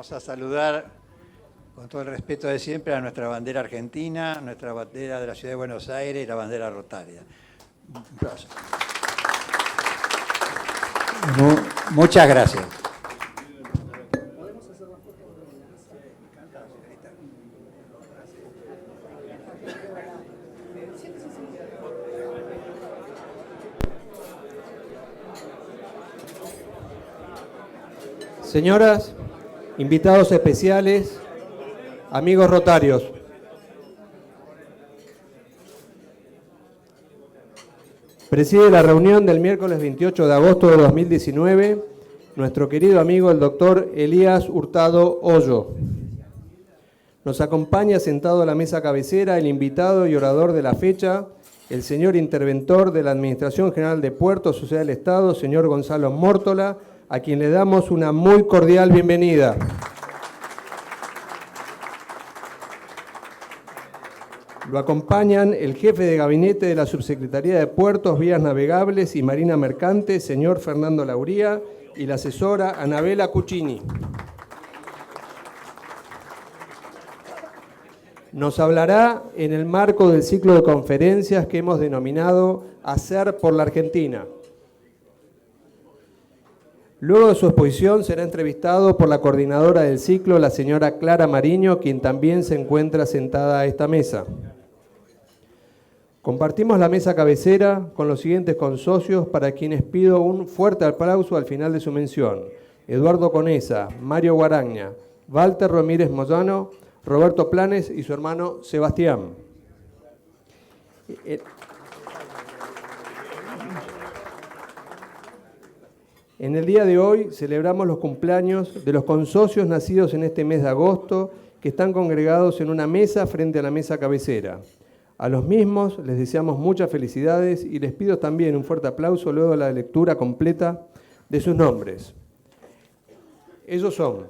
Vamos a saludar con todo el respeto de siempre a nuestra bandera argentina, nuestra bandera de la Ciudad de Buenos Aires y la bandera rotaria. Un aplauso. Muchas gracias. Señoras, invitados especiales, amigos rotarios. Preside la reunión del miércoles 28 de agosto de 2019 nuestro querido amigo el doctor Elías Hurtado Hoyo. Nos acompaña sentado a la mesa cabecera el invitado y orador de la fecha, el señor interventor de la Administración General de Puertos, Sociedad del Estado, señor Gonzalo Mórtola, a quien le damos una muy cordial bienvenida. Lo acompañan el jefe de gabinete de la Subsecretaría de Puertos, Vías Navegables y Marina Mercante, señor Fernando Lauría, y la asesora Anabela Cuccini. Nos hablará en el marco del ciclo de conferencias que hemos denominado Hacer por la Argentina. Luego de su exposición será entrevistado por la coordinadora del ciclo, la señora Clara Mariño, quien también se encuentra sentada a esta mesa. Compartimos la mesa cabecera con los siguientes consocios, para quienes pido un fuerte aplauso al final de su mención: Eduardo Conesa, Mario Guaragna, Walter Ramírez Moyano, Roberto Planes y su hermano Sebastián. En el día de hoy celebramos los cumpleaños de los consocios nacidos en este mes de agosto, que están congregados en una mesa frente a la mesa cabecera. A los mismos les deseamos muchas felicidades y les pido también un fuerte aplauso luego de la lectura completa de sus nombres. Ellos son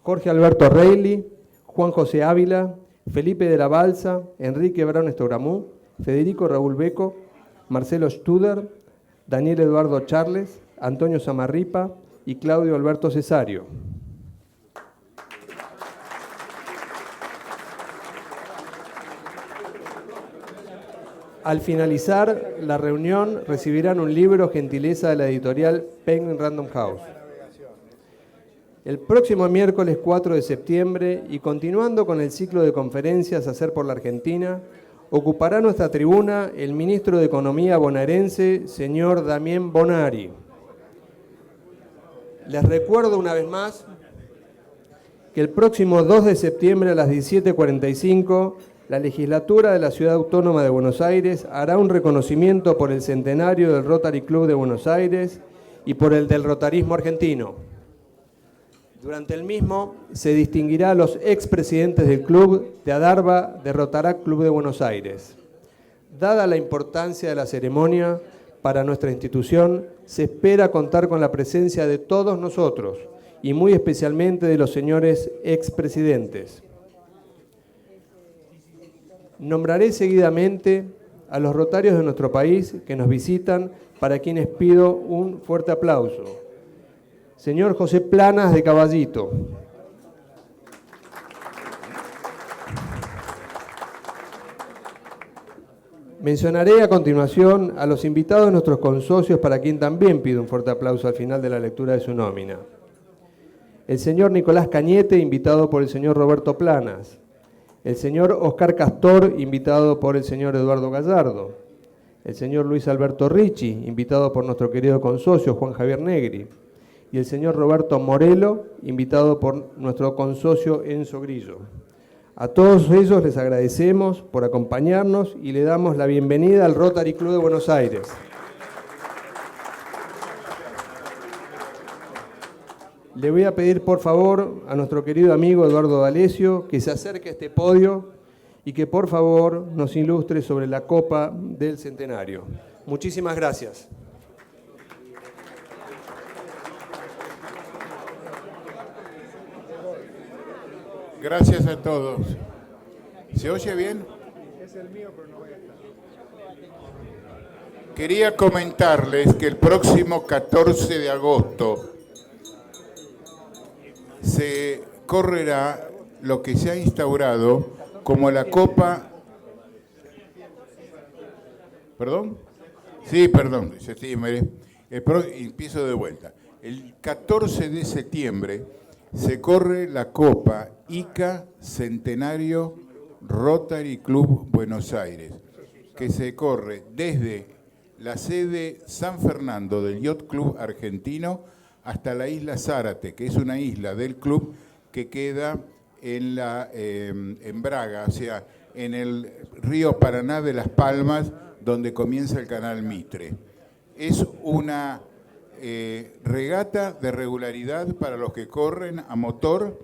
Jorge Alberto Reilly, Juan José Ávila, Felipe de la Balsa, Enrique Brown Estogramú, Federico Raúl Beco, Marcelo Studer, Daniel Eduardo Charles, Antonio Samarripa y Claudio Alberto Cesario. Al finalizar la reunión recibirán un libro gentileza de la editorial Penguin Random House. El próximo miércoles 4 de septiembre, y continuando con el ciclo de conferencias Hacer por la Argentina, ocupará nuestra tribuna el ministro de Economía bonaerense, señor Damián Bonari. Les recuerdo una vez más que el próximo 2 de septiembre a las 17:45, la legislatura de la Ciudad Autónoma de Buenos Aires hará un reconocimiento por el centenario del Rotary Club de Buenos Aires y por el del rotarismo argentino. Durante el mismo se distinguirá a los expresidentes del club de Adarva de Rotaract Club de Buenos Aires. Dada la importancia de la ceremonia para nuestra institución, se espera contar con la presencia de todos nosotros y muy especialmente de los señores expresidentes. Nombraré seguidamente a los rotarios de nuestro país que nos visitan, para quienes pido un fuerte aplauso. Señor José Planas de Caballito. Mencionaré a continuación a los invitados de nuestros consocios, para quien también pido un fuerte aplauso al final de la lectura de su nómina. El señor Nicolás Cañete, invitado por el señor Roberto Planas. El señor Oscar Castor, invitado por el señor Eduardo Gallardo. El señor Luis Alberto Ricci, invitado por nuestro querido consocio Juan Javier Negri. Y el señor Roberto Morelo, invitado por nuestro consocio Enzo Grillo. A todos ellos les agradecemos por acompañarnos y le damos la bienvenida al Rotary Club de Buenos Aires. Le voy a pedir por favor a nuestro querido amigo Eduardo D'Alessio que se acerque a este podio y que por favor nos ilustre sobre la Copa del Centenario. Muchísimas gracias. Gracias a todos. ¿Se oye bien? Es el mío, pero no voy a estar. Quería comentarles que el próximo 14 de agosto se correrá lo que se ha instaurado como la Copa... ¿Perdón? Sí, perdón, de septiembre. Empiezo de vuelta. El 14 de septiembre se corre la Copa ICA Centenario Rotary Club Buenos Aires, que se corre desde la sede San Fernando del Yacht Club Argentino hasta la isla Zárate, que es una isla del club que queda en Braga, o sea, en el río Paraná de Las Palmas, donde comienza el canal Mitre. Es una regata de regularidad para los que corren a motor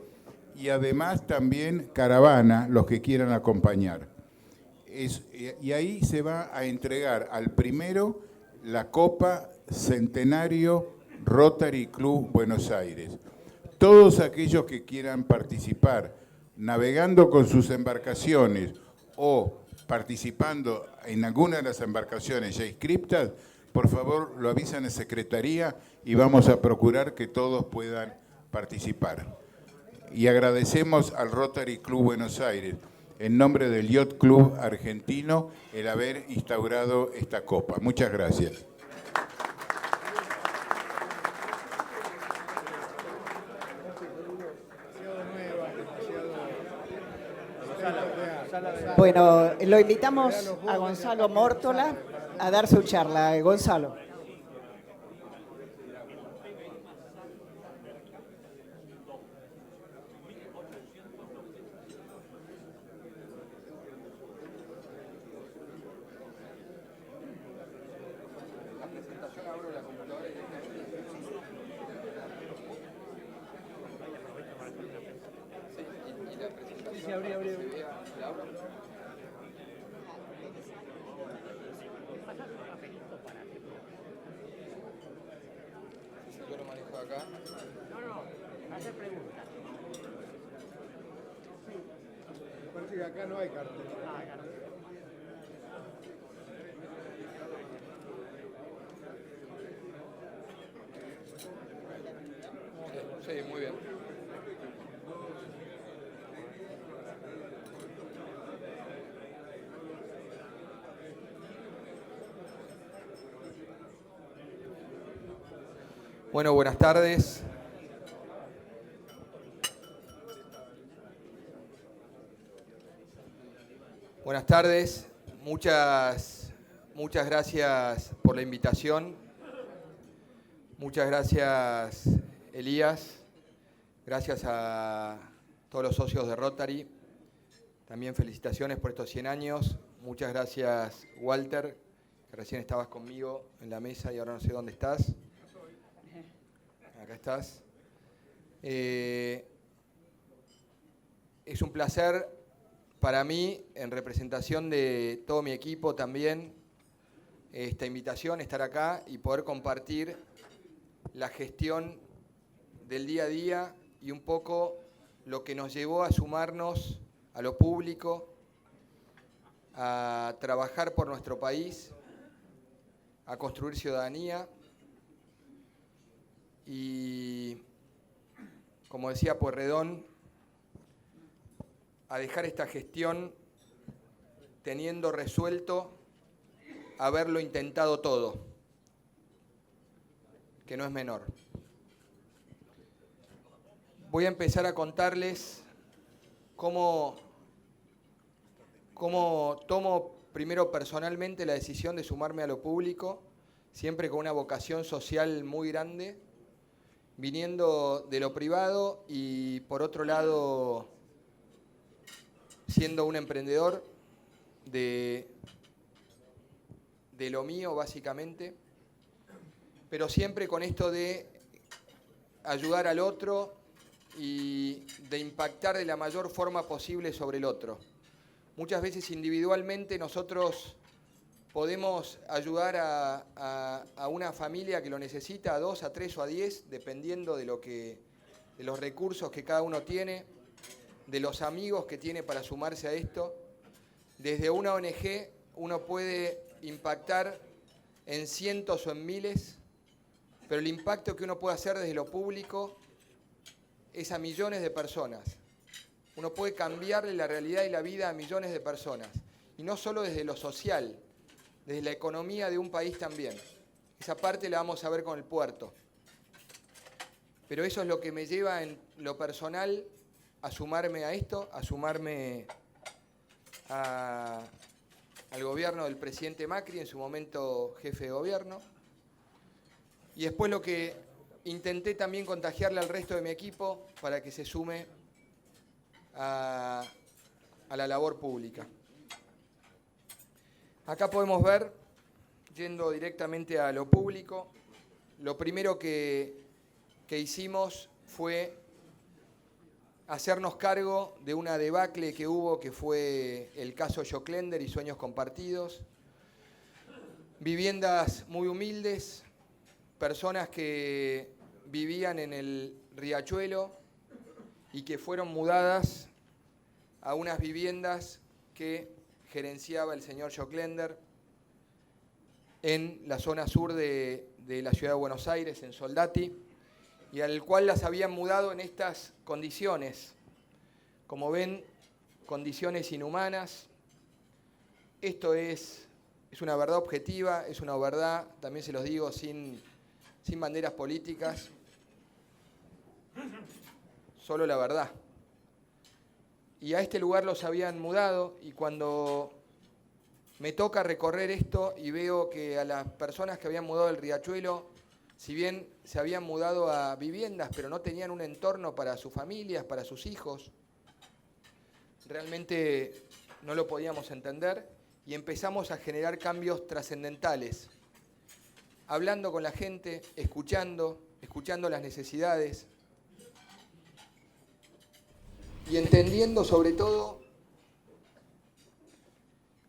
y además también caravana, los que quieran acompañar. Y ahí se va a entregar al primero la Copa Centenario Rotary Club Buenos Aires. Todos aquellos que quieran participar navegando con sus embarcaciones o participando en alguna de las embarcaciones ya inscriptas, por favor lo avisan en Secretaría y vamos a procurar que todos puedan participar. Y agradecemos al Rotary Club Buenos Aires, en nombre del Yacht Club Argentino, el haber instaurado esta copa. Muchas gracias. Bueno, lo invitamos a Gonzalo Mórtola a dar su charla. Gonzalo. Yo lo manejo acá. Hacer preguntas. Parece que acá no hay cartel. Acá no. Sí, muy bien. Bueno, buenas tardes. Buenas tardes. Muchas gracias por la invitación. Muchas gracias, Elías. Gracias a todos los socios de Rotary. También felicitaciones por estos 100 años. Muchas gracias, Walter, que recién estabas conmigo en la mesa y ahora no sé dónde estás. Acá estás. Es un placer para mí, en representación de todo mi equipo también, esta invitación, estar acá y poder compartir la gestión del día a día y un poco lo que nos llevó a sumarnos a lo público, a trabajar por nuestro país, a construir ciudadanía y, como decía Pueyrredón, a dejar esta gestión teniendo resuelto haberlo intentado todo, que no es menor. Voy a empezar a contarles cómo tomo primero personalmente la decisión de sumarme a lo público, siempre con una vocación social muy grande, viniendo de lo privado y por otro lado siendo un emprendedor de lo mío básicamente, pero siempre con esto de ayudar al otro y de impactar de la mayor forma posible sobre el otro. Muchas veces individualmente nosotros podemos ayudar a una familia que lo necesita, a 2, a 3 o a 10, dependiendo de los recursos que cada uno tiene, de los amigos que tiene para sumarse a esto. Desde una ONG uno puede impactar en cientos o en miles, pero el impacto que uno puede hacer desde lo público es a millones de personas. Uno puede cambiarle la realidad y la vida a millones de personas. Y no solo desde lo social, desde la economía de un país también. Esa parte la vamos a ver con el puerto. Pero eso es lo que me lleva en lo personal a sumarme a esto, a sumarme al gobierno del presidente Macri, en su momento jefe de gobierno. Y después lo que intenté también contagiarle al resto de mi equipo para que se sume a la labor pública. Acá podemos ver, yendo directamente a lo público, lo primero que hicimos fue hacernos cargo de una debacle que hubo, que fue el caso Joclender y Sueños Compartidos. Viviendas muy humildes, personas que vivían en el Riachuelo y que fueron mudadas a unas viviendas que gerenciaba el señor Joclender en la zona sur de la ciudad de Buenos Aires, en Soldati, y al cual las habían mudado en estas condiciones. Como ven, condiciones inhumanas. Esto es una verdad objetiva, es una verdad, también se los digo, sin banderas políticas, solo la verdad. Y a este lugar los habían mudado, y cuando me toca recorrer esto y veo que a las personas que habían mudado del Riachuelo, si bien se habían mudado a viviendas, pero no tenían un entorno para sus familias, para sus hijos, realmente no lo podíamos entender y empezamos a generar cambios trascendentales, hablando con la gente, escuchando las necesidades y entendiendo sobre todo,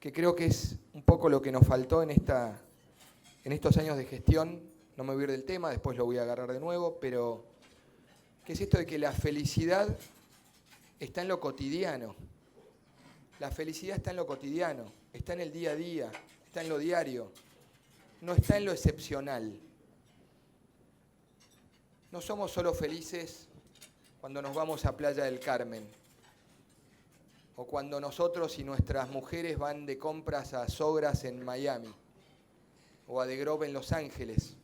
que creo que es un poco lo que nos faltó en estos años de gestión. No me voy a ir del tema, después lo voy a agarrar de nuevo, pero ¿qué es esto de que la felicidad está en lo cotidiano? La felicidad está en lo cotidiano, está en el día a día, está en lo diario, no está en lo excepcional. No somos solo felices cuando nos vamos a Playa del Carmen, o cuando nosotros y nuestras mujeres van de compras a Sogras en Miami, o a The Grove en Los Ángeles.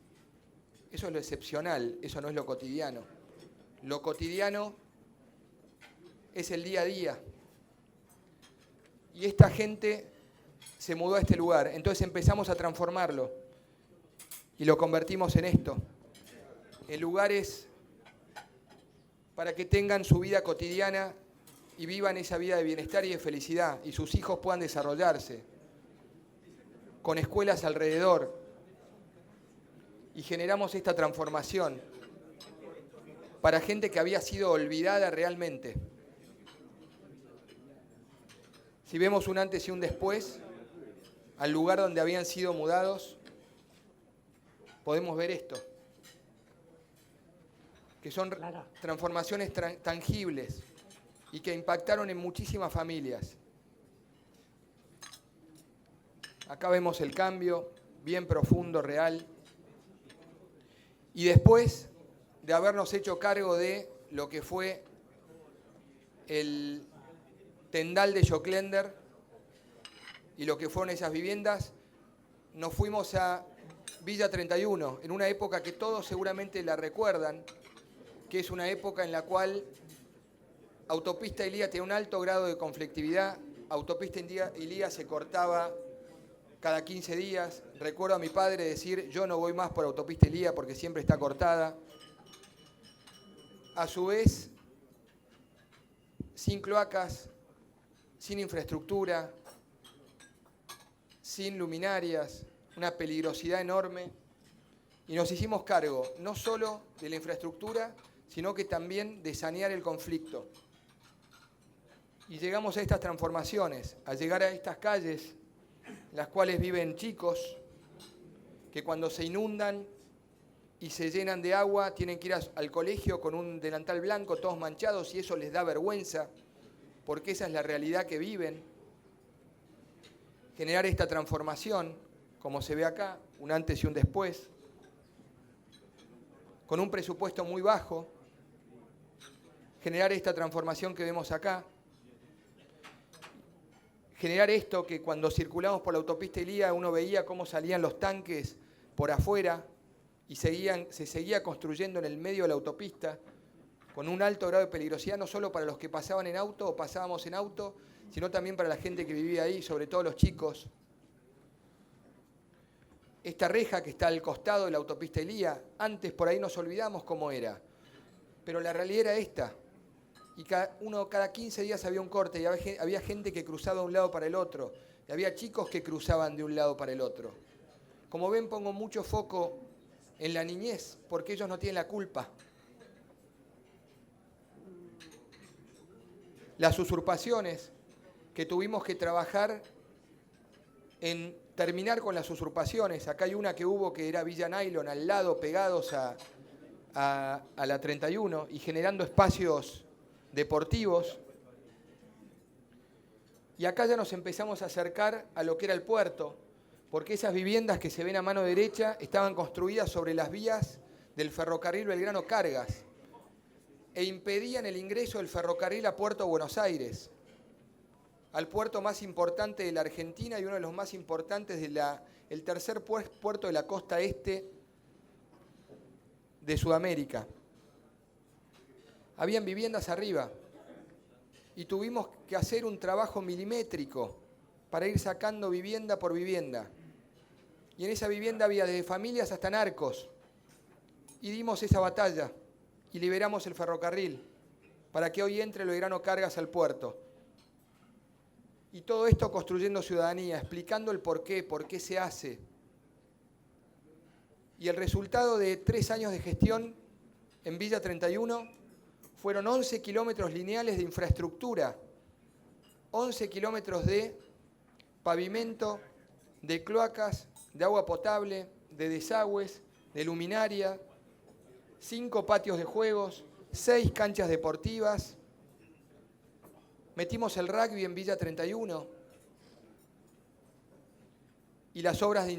Eso es lo excepcional, eso no es lo cotidiano. Lo cotidiano es el día a día. Y esta gente se mudó a este lugar, entonces empezamos a transformarlo y lo convertimos en esto, en lugares para que tengan su vida cotidiana y vivan esa vida de bienestar y de felicidad, y sus hijos puedan desarrollarse, con escuelas alrededor. Y generamos esta transformación para gente que había sido olvidada realmente. Si vemos un antes y un después, al lugar donde habían sido mudados, podemos ver esto, que son transformaciones tangibles y que impactaron en muchísimas familias. Acá vemos el cambio, bien profundo, real. Y después de habernos hecho cargo de lo que fue el tendal de Joclender y lo que fueron esas viviendas, nos fuimos a Villa 31, en una época que todos seguramente la recuerdan, que es una época en la cual Autopista Ilía tenía un alto grado de conflictividad, Autopista Ilía se cortaba cada 15 días. Recuerdo a mi padre decir, yo no voy más por Autopista Ilía porque siempre está cortada. A su vez, sin cloacas, sin infraestructura, sin luminarias, una peligrosidad enorme. Y nos hicimos cargo no solo de la infraestructura, sino que también de sanear el conflicto. Y llegamos a estas transformaciones, a llegar a estas calles en las cuales viven chicos que cuando se inundan y se llenan de agua tienen que ir al colegio con un delantal blanco, todos manchados, y eso les da vergüenza, porque esa es la realidad que viven. Generar esta transformación, como se ve acá, un antes y un después, con un presupuesto muy bajo, generar esta transformación que vemos acá, generar esto que cuando circulamos por la autopista Elía uno veía cómo salían los tanques por afuera y se seguía construyendo en el medio de la autopista con un alto grado de peligrosidad, no solo para los que pasaban en auto o pasábamos en auto, sino también para la gente que vivía ahí, sobre todo los chicos. Esta reja que está al costado de la autopista Elía, antes por ahí nos olvidamos cómo era, pero la realidad era esta. Y cada 15 días había un corte y había gente que cruzaba de un lado para el otro, y había chicos que cruzaban de un lado para el otro. Como ven, pongo mucho foco en la niñez, porque ellos no tienen la culpa. Las usurpaciones, que tuvimos que trabajar en terminar con las usurpaciones. Acá hay una que hubo que era Villa Nylon, al lado, pegados a la 31 y generando espacios deportivos. Y acá ya nos empezamos a acercar a lo que era el puerto, porque esas viviendas que se ven a mano derecha estaban construidas sobre las vías del ferrocarril Belgrano Cargas e impedían el ingreso del ferrocarril a Puerto Buenos Aires, al puerto más importante de la Argentina y uno de los más importantes el tercer puerto de la costa este de Sudamérica. Habían viviendas arriba y tuvimos que hacer un trabajo milimétrico para ir sacando vivienda por vivienda. Y en esa vivienda había desde familias hasta narcos. Y dimos esa batalla y liberamos el ferrocarril para que hoy entre el Belgrano Cargas al puerto. Y todo esto construyendo ciudadanía, explicando el por qué se hace. Y el resultado de 3 años de gestión en Villa 31 fueron 11 kilómetros lineales de infraestructura, 11 kilómetros de pavimento, de cloacas, de agua potable, de desagües, de luminaria, 5 patios de juegos, 6 canchas deportivas. Metimos el rugby en Villa 31 y las obras de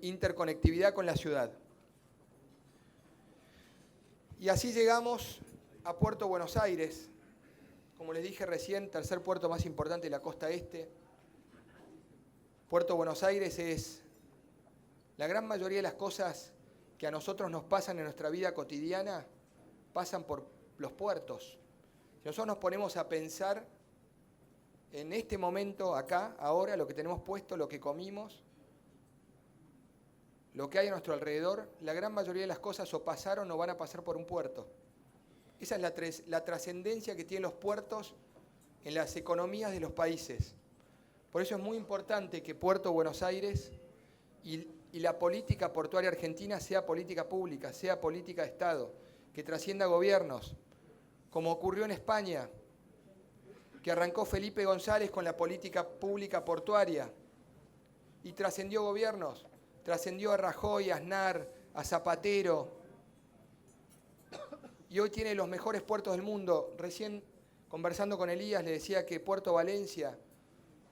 interconectividad con la ciudad. Y así llegamos a Puerto Buenos Aires, como les dije recién, tercer puerto más importante de la costa este. Puerto Buenos Aires es la gran mayoría de las cosas que a nosotros nos pasan en nuestra vida cotidiana, pasan por los puertos. Si nosotros nos ponemos a pensar en este momento, acá, ahora, lo que tenemos puesto, lo que comimos, lo que hay a nuestro alrededor, la gran mayoría de las cosas o pasaron o van a pasar por un puerto. Esa es la trascendencia que tienen los puertos en las economías de los países. Por eso es muy importante que Puerto Buenos Aires y la política portuaria argentina sea política pública, sea política de Estado, que trascienda gobiernos, como ocurrió en España, que arrancó Felipe González con la política pública portuaria y trascendió gobiernos, trascendió a Rajoy, a Aznar, a Zapatero, y hoy tiene los mejores puertos del mundo. Recién, conversando con Elías, le decía que Puerto Valencia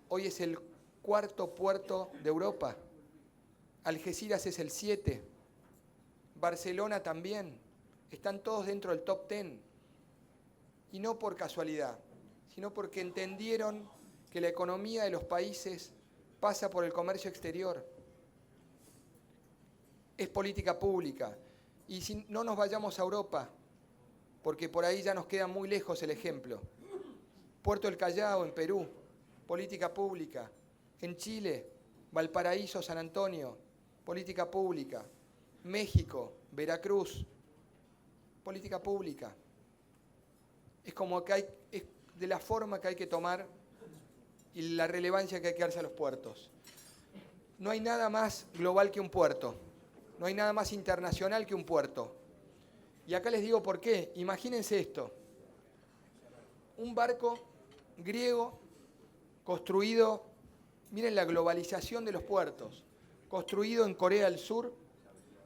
hoy es el 4.º puerto de Europa. Algeciras es el 7. Barcelona también. Están todos dentro del top 10. Y no por casualidad, sino porque entendieron que la economía de los países pasa por el comercio exterior. Es política pública. Y si no nos vayamos a Europa, porque por ahí ya nos queda muy lejos el ejemplo. Puerto del Callao, en Perú, política pública. En Chile, Valparaíso, San Antonio, política pública. México, Veracruz, política pública. Es como que es de la forma que hay que tomar y la relevancia que hay que darse a los puertos. No hay nada más global que un puerto. No hay nada más internacional que un puerto. Y acá les digo por qué. Imagínense esto. Un barco griego construido, miren la globalización de los puertos, construido en Corea del Sur,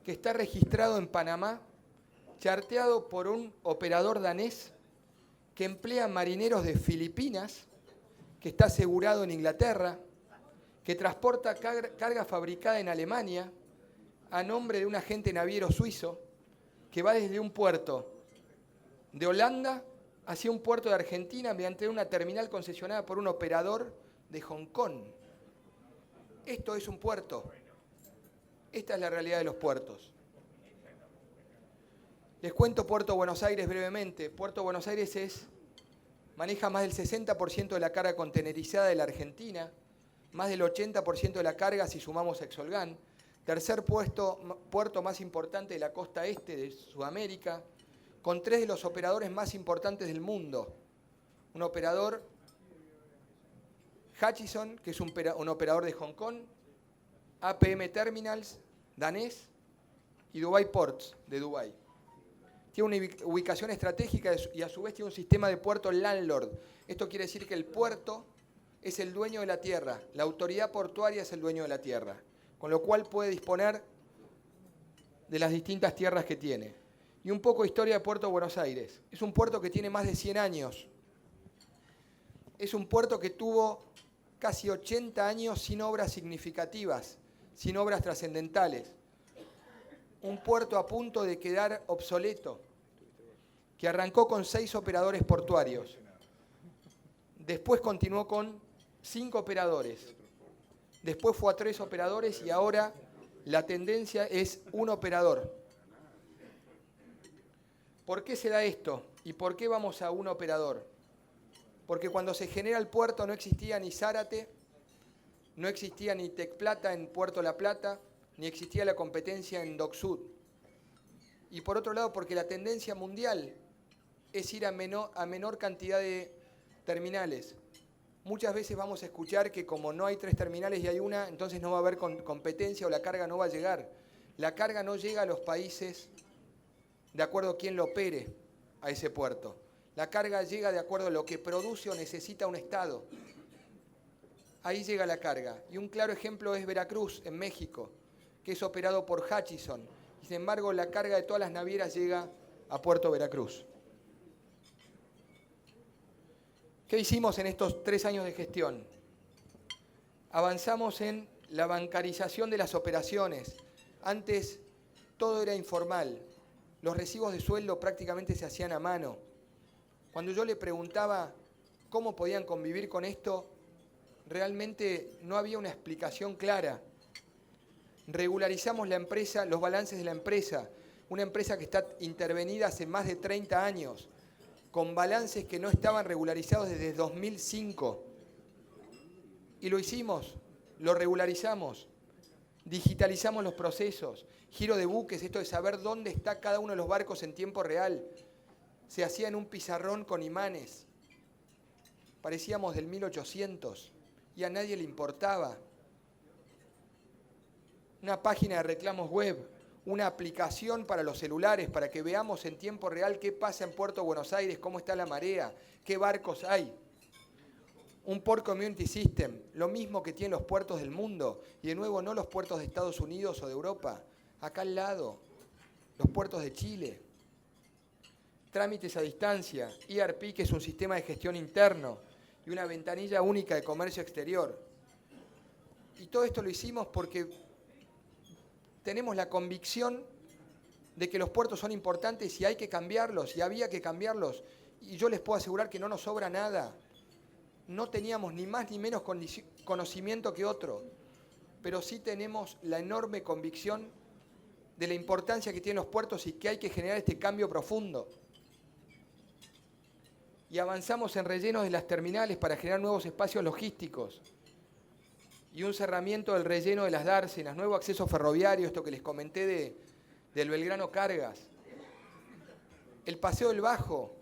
que está registrado en Panamá, charteado por un operador danés, que emplea marineros de Filipinas, que está asegurado en Inglaterra, que transporta carga fabricada en Alemania a nombre de un agente naviero suizo, que va desde un puerto de Holanda hacia un puerto de Argentina mediante una terminal concesionada por un operador de Hong Kong. Esto es un puerto. Esta es la realidad de los puertos. Les cuento Puerto Buenos Aires brevemente. Puerto Buenos Aires maneja más del 60% de la carga contenerizada de la Argentina, más del 80% de la carga si sumamos a Exolgan. Tercer puerto más importante de la costa este de Sudamérica, con 3 de los operadores más importantes del mundo. Un operador, Hutchison, que es un operador de Hong Kong, APM Terminals, danés, y Dubai Ports, de Dubái. Tiene una ubicación estratégica y a su vez tiene un sistema de puerto landlord. Esto quiere decir que el puerto es el dueño de la tierra, la autoridad portuaria es el dueño de la tierra, con lo cual puede disponer de las distintas tierras que tiene. Y un poco de historia de Puerto Buenos Aires. Es un puerto que tiene más de 100 años. Es un puerto que tuvo casi 80 años sin obras significativas, sin obras trascendentales. Un puerto a punto de quedar obsoleto, que arrancó con 6 operadores portuarios. Después continuó con 5 operadores. Después fue a 3 operadores y ahora la tendencia es un operador. ¿Por qué se da esto? ¿Y por qué vamos a un operador? Porque cuando se genera el puerto no existía ni Zárate, no existía ni Tecplata en Puerto La Plata, ni existía la competencia en Dock Sud. Y por otro lado, porque la tendencia mundial es ir a menor cantidad de terminales. Muchas veces vamos a escuchar que como no hay 3 terminales y hay una, entonces no va a haber competencia o la carga no va a llegar. La carga no llega a los países de acuerdo a quién lo opere a ese puerto. La carga llega de acuerdo a lo que produce o necesita un Estado. Ahí llega la carga. Y un claro ejemplo es Veracruz, en México, que es operado por Hutchison. Y sin embargo, la carga de todas las navieras llega a Puerto Veracruz. ¿Qué hicimos en estos 3 años de gestión? Avanzamos en la bancarización de las operaciones. Antes todo era informal. Los recibos de sueldo prácticamente se hacían a mano. Cuando yo le preguntaba cómo podían convivir con esto, realmente no había una explicación clara. Regularizamos la empresa, los balances de la empresa, una empresa que está intervenida hace más de 30 años, con balances que no estaban regularizados desde 2005. Y lo hicimos, lo regularizamos, digitalizamos los procesos, giro de buques, esto de saber dónde está cada uno de los barcos en tiempo real. Se hacía en un pizarrón con imanes. Parecíamos del 1800 y a nadie le importaba. Una página de reclamos web, una aplicación para los celulares para que veamos en tiempo real qué pasa en Puerto Buenos Aires, cómo está la marea, qué barcos hay. Un Port Community System, lo mismo que tienen los puertos del mundo, y de nuevo no los puertos de Estados Unidos o de Europa, acá al lado, los puertos de Chile. Trámites a distancia, ERP, que es un sistema de gestión interno, y una ventanilla única de comercio exterior. Y todo esto lo hicimos porque tenemos la convicción de que los puertos son importantes y hay que cambiarlos, y había que cambiarlos. Y yo les puedo asegurar que no nos sobra nada. No teníamos ni más ni menos conocimiento que otro, pero sí tenemos la enorme convicción de la importancia que tienen los puertos y que hay que generar este cambio profundo. Y avanzamos en rellenos de las terminales para generar nuevos espacios logísticos y un cerramiento del relleno de las dársenas, nuevo acceso ferroviario, esto que les comenté del Belgrano Cargas. El Paseo del Bajo,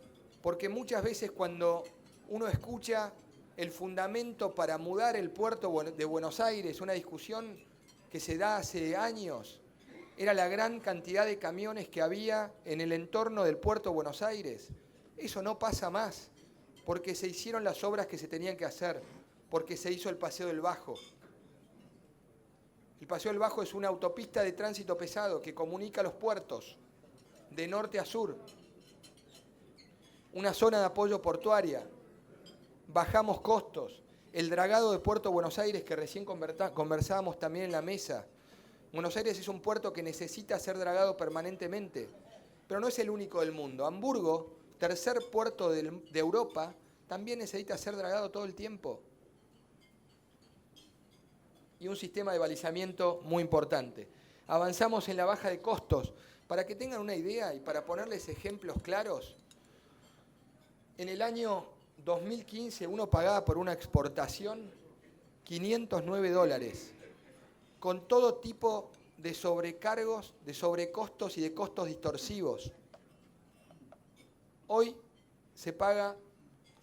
porque muchas veces cuando uno escucha el fundamento para mudar el puerto de Buenos Aires, una discusión que se da hace años, era la gran cantidad de camiones que había en el entorno del puerto de Buenos Aires. Eso no pasa más, porque se hicieron las obras que se tenían que hacer, porque se hizo el Paseo del Bajo. El Paseo del Bajo es una autopista de tránsito pesado que comunica los puertos de norte a sur. Una zona de apoyo portuaria. Bajamos costos. El dragado de Puerto Buenos Aires, que recién conversábamos también en la mesa. Buenos Aires es un puerto que necesita ser dragado permanentemente, pero no es el único del mundo. Hamburgo tercer puerto de Europa, también necesita ser dragado todo el tiempo. Y un sistema de balizamiento muy importante. Avanzamos en la baja de costos. Para que tengan una idea y para ponerles ejemplos claros, en el año 2015 uno pagaba por una exportación $509, con todo tipo de sobrecargos, de sobrecostos y de costos distorsivos. Hoy se paga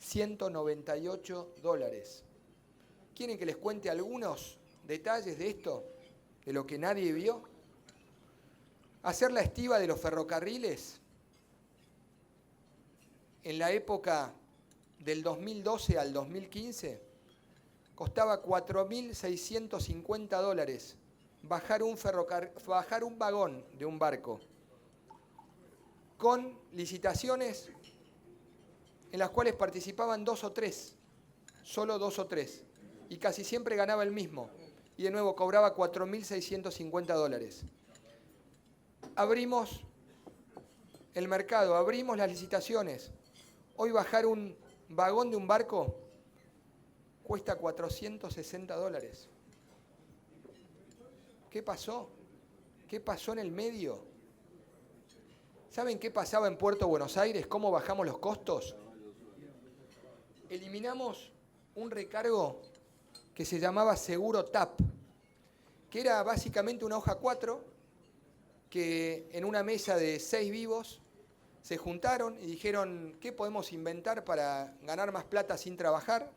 $198. ¿Quieren que les cuente algunos detalles de esto? De lo que nadie vio. Hacer la estiba de los ferrocarriles en la época del 2012 al 2015 costaba $4.650 bajar un vagón de un barco, con licitaciones en las cuales participaban solo dos o tres, y casi siempre ganaba el mismo, y de nuevo cobraba $4.650. Abrimos el mercado, abrimos las licitaciones. Hoy bajar un vagón de un barco cuesta $460. ¿Qué pasó? ¿Qué pasó en el medio? ¿Saben qué pasaba en Puerto Buenos Aires? ¿Cómo bajamos los costos? Eliminamos un recargo que se llamaba seguro TAP, que era básicamente una hoja 4 que en una mesa de 6 vivos se juntaron y dijeron, ¿qué podemos inventar para ganar más plata sin trabajar,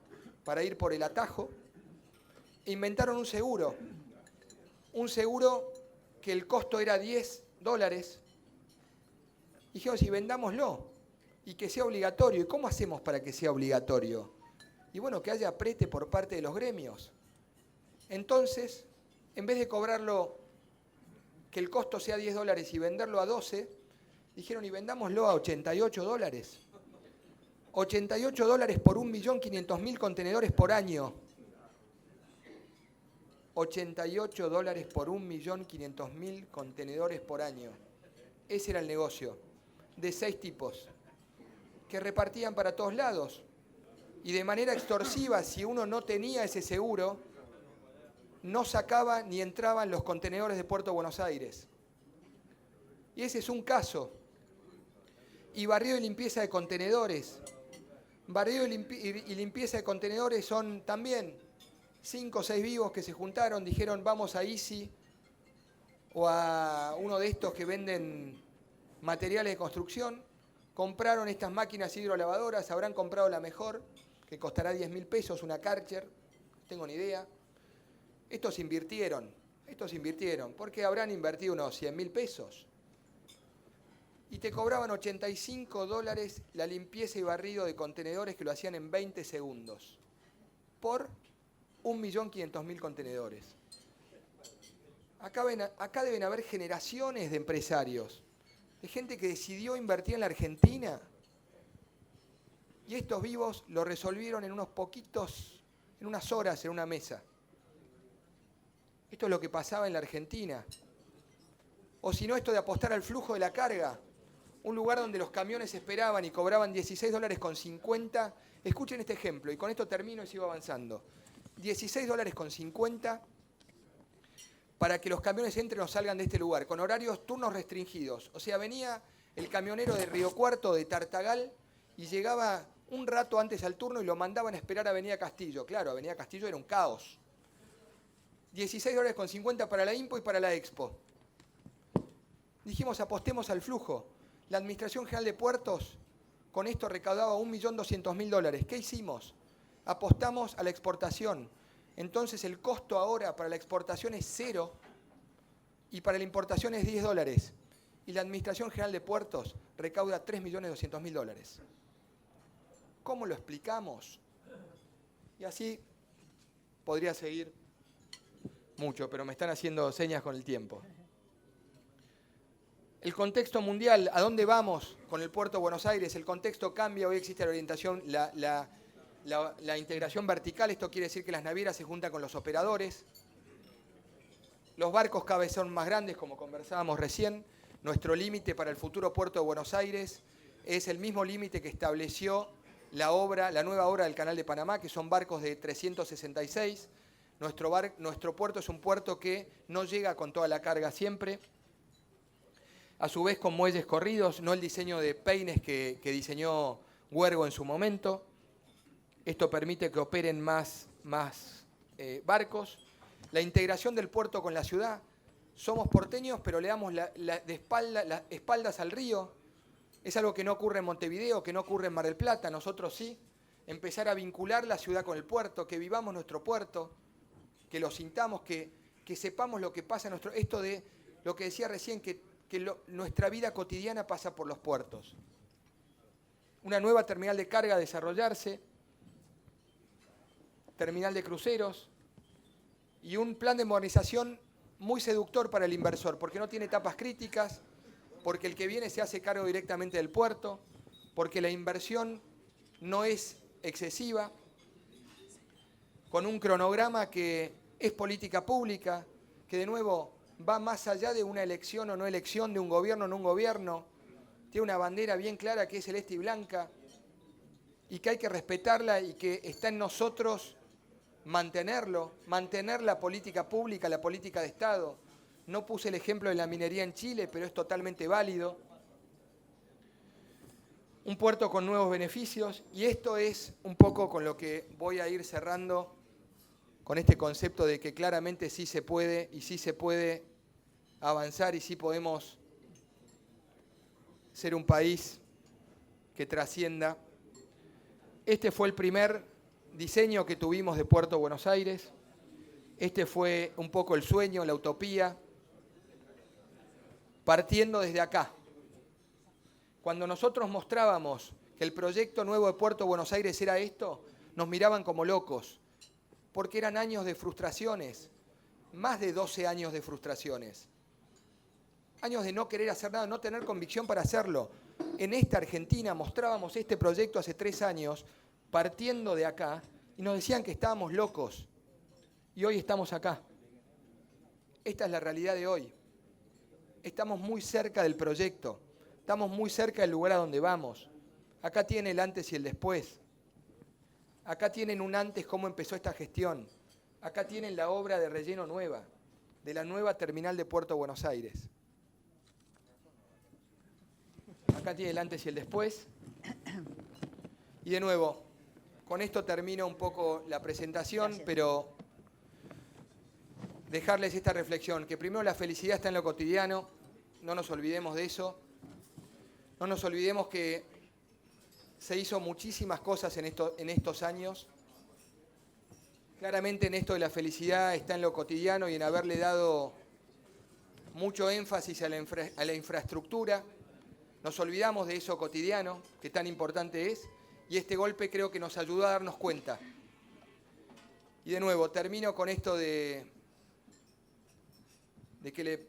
para ir por el atajo? E inventaron un seguro que el costo era $10. Dijeron, si vendámoslo y que sea obligatorio. ¿Y cómo hacemos para que sea obligatorio? Y bueno, que haya aprete por parte de los gremios. Entonces, en vez de cobrarlo, que el costo sea $10 y venderlo a 12, dijeron, y vendámoslo a $88. $88 por 1.500.000 contenedores por año. $88 por 1.500.000 contenedores por año. Ese era el negocio, de 6 tipos, que repartían para todos lados. Y de manera extorsiva, si uno no tenía ese seguro, no sacaba ni entraba en los contenedores de Puerto Buenos Aires. Y ese es un caso. Y barrido y limpieza de contenedores. Barrido y limpieza de contenedores son también 5 o 6 vivos que se juntaron, dijeron vamos a Easy o a uno de estos que venden materiales de construcción, compraron estas máquinas hidrolavadoras, habrán comprado la mejor, que costará 10.000 pesos, una Karcher, no tengo ni idea. Estos invirtieron, porque habrán invertido unos 100.000 pesos. Y te cobraban $85 la limpieza y barrido de contenedores, que lo hacían en 20 segundos, por 1.500.000 contenedores. Acá deben haber generaciones de empresarios, de gente que decidió invertir en la Argentina, y estos vivos lo resolvieron en unas horas, en una mesa. Esto es lo que pasaba en la Argentina. O si no, esto de apostar al flujo de la carga. Un lugar donde los camiones esperaban y cobraban $16.50. Escuchen este ejemplo, y con esto termino y sigo avanzando. $16.50 para que los camiones entren o salgan de este lugar, con horarios, turnos restringidos. O sea, venía el camionero de Río Cuarto, de Tartagal, y llegaba un rato antes al turno y lo mandaban a esperar a Avenida Castillo. Claro, Avenida Castillo era un caos. $16.50 para la Impo y para la Expo. Dijimos, apostemos al flujo. La Administración General de Puertos con esto recaudaba $1.200.000. ¿Qué hicimos? Apostamos a la exportación. Entonces el costo ahora para la exportación es 0 y para la importación es $10. Y la Administración General de Puertos recauda $3.200.000. ¿Cómo lo explicamos? Y así podría seguir mucho, pero me están haciendo señas con el tiempo. El contexto mundial, ¿a dónde vamos con el Puerto de Buenos Aires? El contexto cambia, hoy existe la orientación, la integración vertical, esto quiere decir que las navieras se juntan con los operadores. Los barcos cada vez son más grandes, como conversábamos recién. Nuestro límite para el futuro Puerto de Buenos Aires es el mismo límite que estableció la nueva obra del Canal de Panamá, que son barcos de 366. Nuestro puerto es un puerto que no llega con toda la carga siempre. A su vez con muelles corridos, no el diseño de peines que diseñó Huergo en su momento. Esto permite que operen más barcos. La integración del puerto con la ciudad. Somos porteños, pero le damos las espaldas al río. Es algo que no ocurre en Montevideo, que no ocurre en Mar del Plata. Nosotros sí. Empezar a vincular la ciudad con el puerto, que vivamos nuestro puerto, que lo sintamos, que sepamos lo que pasa en nuestro... Esto de lo que decía recién, nuestra vida cotidiana pasa por los puertos. Una nueva terminal de carga a desarrollarse, terminal de cruceros y un plan de modernización muy seductor para el inversor, porque no tiene etapas críticas, porque el que viene se hace cargo directamente del puerto, porque la inversión no es excesiva, con un cronograma que es política pública, que de nuevo va más allá de una elección o no elección, de un gobierno o no un gobierno, tiene una bandera bien clara que es celeste y blanca, y que hay que respetarla y que está en nosotros mantener la política pública, la política de Estado. No puse el ejemplo de la minería en Chile, pero es totalmente válido. Un puerto con nuevos beneficios, y esto es un poco con lo que voy a ir cerrando, con este concepto de que claramente sí se puede, y sí se puede avanzar, y sí podemos ser un país que trascienda. Este fue el primer diseño que tuvimos de Puerto Buenos Aires. Este fue un poco el sueño, la utopía, partiendo desde acá. Cuando nosotros mostrábamos que el proyecto nuevo de Puerto Buenos Aires era esto, nos miraban como locos, porque eran años de frustraciones, más de 12 años de frustraciones. Años de no querer hacer nada, no tener convicción para hacerlo. En esta Argentina mostrábamos este proyecto hace 3 años, partiendo de acá, y nos decían que estábamos locos. Y hoy estamos acá. Esta es la realidad de hoy. Estamos muy cerca del proyecto. Estamos muy cerca del lugar a donde vamos. Acá tiene el antes y el después. Acá tienen un antes cómo empezó esta gestión. Acá tienen la obra de relleno nueva, de la nueva terminal de Puerto Buenos Aires. Acá tiene el antes y el después. Y de nuevo, con esto termino un poco la presentación, gracias. Pero dejarles esta reflexión, que primero la felicidad está en lo cotidiano, no nos olvidemos de eso. No nos olvidemos que se hizo muchísimas cosas en estos años. Claramente en esto de la felicidad está en lo cotidiano y en haberle dado mucho énfasis a la infraestructura. Nos olvidamos de eso cotidiano, que tan importante es, y este golpe creo que nos ayudó a darnos cuenta. Y de nuevo, termino con esto de que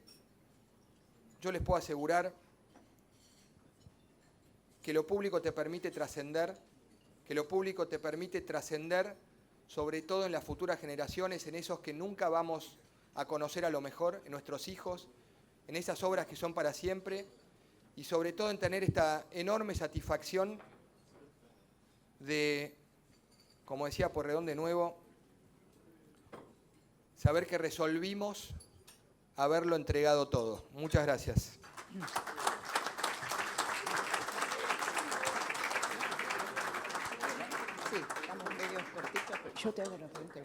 yo les puedo asegurar que lo público te permite trascender, sobre todo en las futuras generaciones, en esos que nunca vamos a conocer a lo mejor, en nuestros hijos, en esas obras que son para siempre, y sobre todo en tener esta enorme satisfacción de, como decía Porredón de nuevo, saber que resolvimos haberlo entregado todo. Muchas gracias. Sí, estamos medio cortitos, pero yo te hago la pregunta.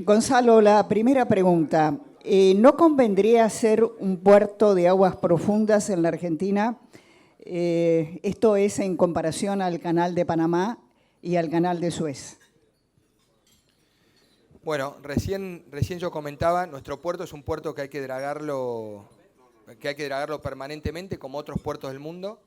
Gonzalo, la primera pregunta. ¿No convendría hacer un puerto de aguas profundas en la Argentina? Esto es en comparación al Canal de Panamá y al Canal de Suez. Bueno, recién yo comentaba, nuestro puerto es un puerto que hay que dragarlo permanentemente, como otros puertos del mundo.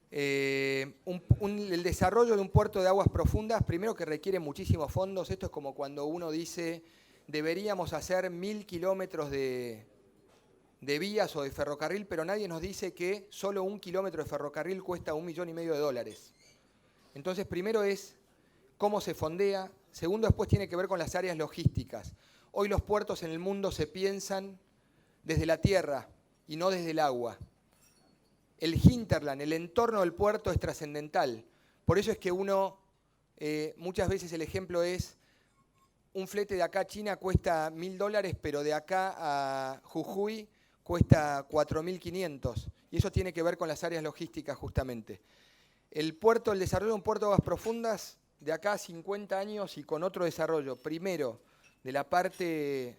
El desarrollo de un puerto de aguas profundas, primero que requiere muchísimos fondos. Esto es como cuando uno dice, deberíamos hacer 1000 kilómetros de vías o de ferrocarril, pero nadie nos dice que solo 1 kilómetro de ferrocarril cuesta $1,5 millones. Entonces, primero es cómo se fondea. Segundo, después tiene que ver con las áreas logísticas. Hoy los puertos en el mundo se piensan desde la tierra y no desde el agua. el hinterland, el entorno del puerto es trascendental. Por eso es que uno, muchas veces el ejemplo es, un flete de acá a China cuesta $1.000, pero de acá a Jujuy cuesta 4.500. Y eso tiene que ver con las áreas logísticas justamente. El desarrollo de un puerto de aguas profundas, de acá a 50 años y con otro desarrollo, primero de la parte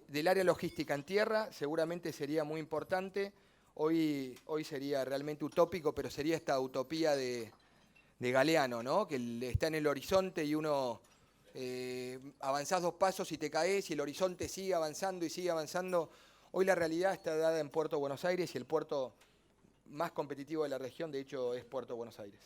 del área logística en tierra, seguramente sería muy importante. Hoy sería realmente utópico, pero sería esta utopía de Galeano, ¿no? Que está en el horizonte y uno avanzás 2 pasos y te caes y el horizonte sigue avanzando y sigue avanzando. Hoy la realidad está dada en Puerto Buenos Aires y el puerto más competitivo de la región, de hecho, es Puerto Buenos Aires.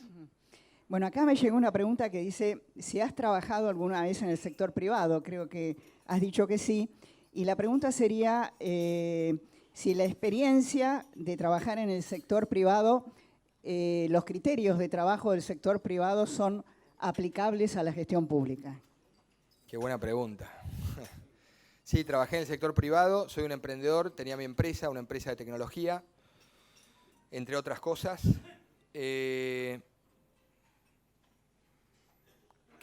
Bueno, acá me llegó una pregunta que dice si has trabajado alguna vez en el sector privado. Creo que has dicho que sí. Y la pregunta sería si la experiencia de trabajar en el sector privado, los criterios de trabajo del sector privado son aplicables a la gestión pública. Qué buena pregunta. Sí, trabajé en el sector privado, soy un emprendedor, tenía mi empresa, una empresa de tecnología, entre otras cosas. Qué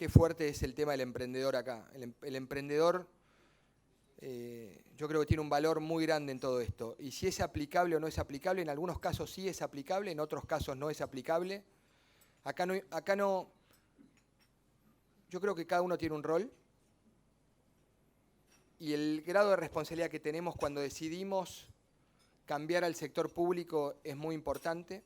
fuerte es el tema del emprendedor acá. El emprendedor yo creo que tiene un valor muy grande en todo esto. Y si es aplicable o no es aplicable, en algunos casos sí es aplicable, en otros casos no es aplicable. Acá no, yo creo que cada uno tiene un rol. Y el grado de responsabilidad que tenemos cuando decidimos cambiar al sector público es muy importante.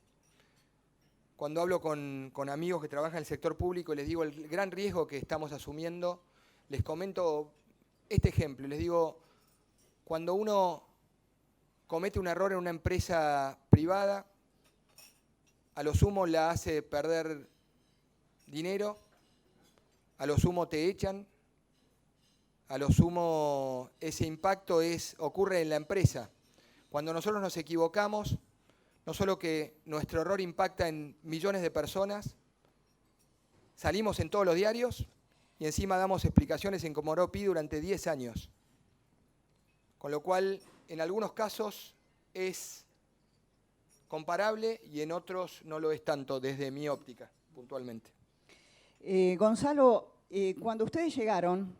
Cuando hablo con amigos que trabajan en el sector público, les digo el gran riesgo que estamos asumiendo, les comento este ejemplo, les digo, cuando uno comete un error en una empresa privada, a lo sumo la hace perder dinero, a lo sumo te echan, a lo sumo ese impacto ocurre en la empresa. Cuando nosotros nos equivocamos, no solo que nuestro error impacta en millones de personas, salimos en todos los diarios y encima damos explicaciones en Comodoro Pi durante 10 años. Con lo cual, en algunos casos es comparable y en otros no lo es tanto desde mi óptica, puntualmente. Gonzalo, cuando ustedes llegaron,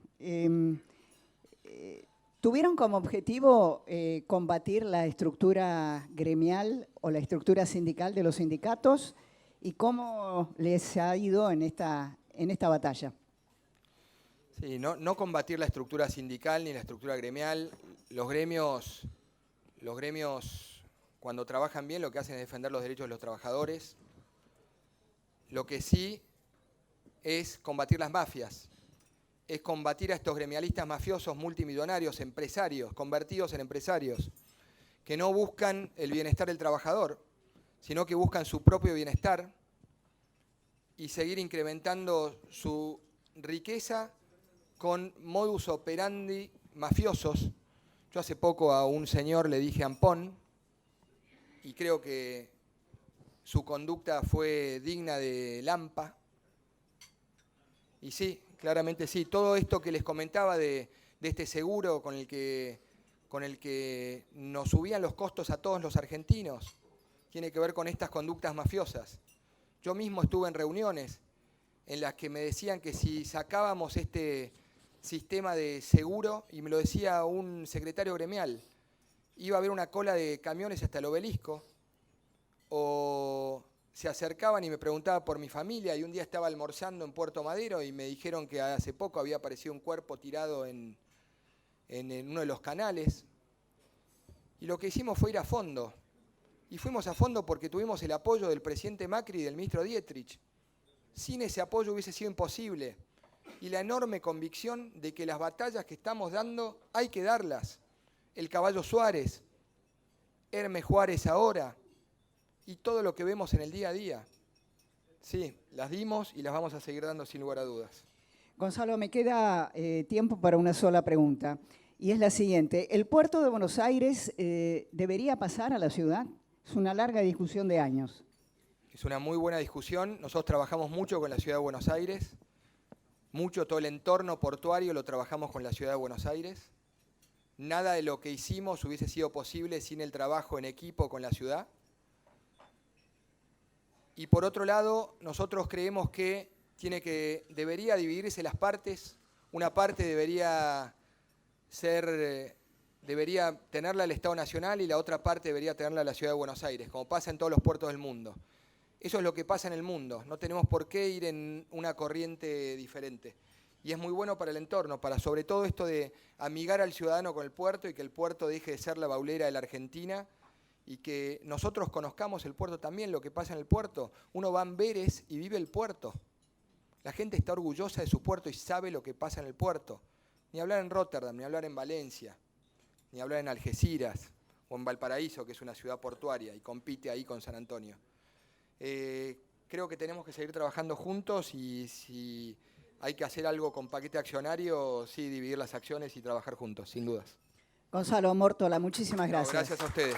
¿tuvieron como objetivo combatir la estructura gremial o la estructura sindical de los sindicatos? ¿Y cómo les ha ido en esta batalla? Sí, no combatir la estructura sindical ni la estructura gremial. Los gremios, cuando trabajan bien, lo que hacen es defender los derechos de los trabajadores. Lo que sí es combatir las mafias. Es combatir a estos gremialistas mafiosos multimillonarios, empresarios, convertidos en empresarios, que no buscan el bienestar del trabajador, sino que buscan su propio bienestar y seguir incrementando su riqueza con modus operandi mafiosos. Yo hace poco a un señor le dije ampón y creo que su conducta fue digna de Lampa. Y sí, claramente sí. Todo esto que les comentaba de este seguro con el que nos subían los costos a todos los argentinos, tiene que ver con estas conductas mafiosas. Yo mismo estuve en reuniones en las que me decían que si sacábamos este sistema de seguro, y me lo decía un secretario gremial, iba a haber una cola de camiones hasta el Obelisco, o se acercaban y me preguntaban por mi familia, y un día estaba almorzando en Puerto Madero y me dijeron que hace poco había aparecido un cuerpo tirado en uno de los canales. Y lo que hicimos fue ir a fondo. Y fuimos a fondo porque tuvimos el apoyo del presidente Macri y del ministro Dietrich. Sin ese apoyo hubiese sido imposible. Y la enorme convicción de que las batallas que estamos dando hay que darlas. El Caballo Suárez, Hermes Juárez ahora, y todo lo que vemos en el día a día. Sí, las dimos y las vamos a seguir dando sin lugar a dudas. Gonzalo, me queda tiempo para una sola pregunta, y es la siguiente. ¿El puerto de Buenos Aires debería pasar a la ciudad? Es una larga discusión de años. Es una muy buena discusión. Nosotros trabajamos mucho con la Ciudad de Buenos Aires. Mucho, todo el entorno portuario lo trabajamos con la Ciudad de Buenos Aires. Nada de lo que hicimos hubiese sido posible sin el trabajo en equipo con la ciudad. Y por otro lado, nosotros creemos que debería dividirse las partes. Una parte debería tenerla el Estado Nacional y la otra parte debería tenerla la Ciudad de Buenos Aires, como pasa en todos los puertos del mundo. Eso es lo que pasa en el mundo. No tenemos por qué ir en una corriente diferente. Y es muy bueno para el entorno, para sobre todo esto de amigar al ciudadano con el puerto y que el puerto deje de ser la baulera de la Argentina y que nosotros conozcamos el puerto también, lo que pasa en el puerto. Uno va a Amberes y vive el puerto. La gente está orgullosa de su puerto y sabe lo que pasa en el puerto. Ni hablar en Rotterdam, ni hablar en Valencia, ni hablar en Algeciras o en Valparaíso, que es una ciudad portuaria y compite ahí con San Antonio. Creo que tenemos que seguir trabajando juntos y si hay que hacer algo con paquete accionario, sí, dividir las acciones y trabajar juntos, sin dudas. Gonzalo Mórtola, muchísimas gracias. No, gracias a ustedes.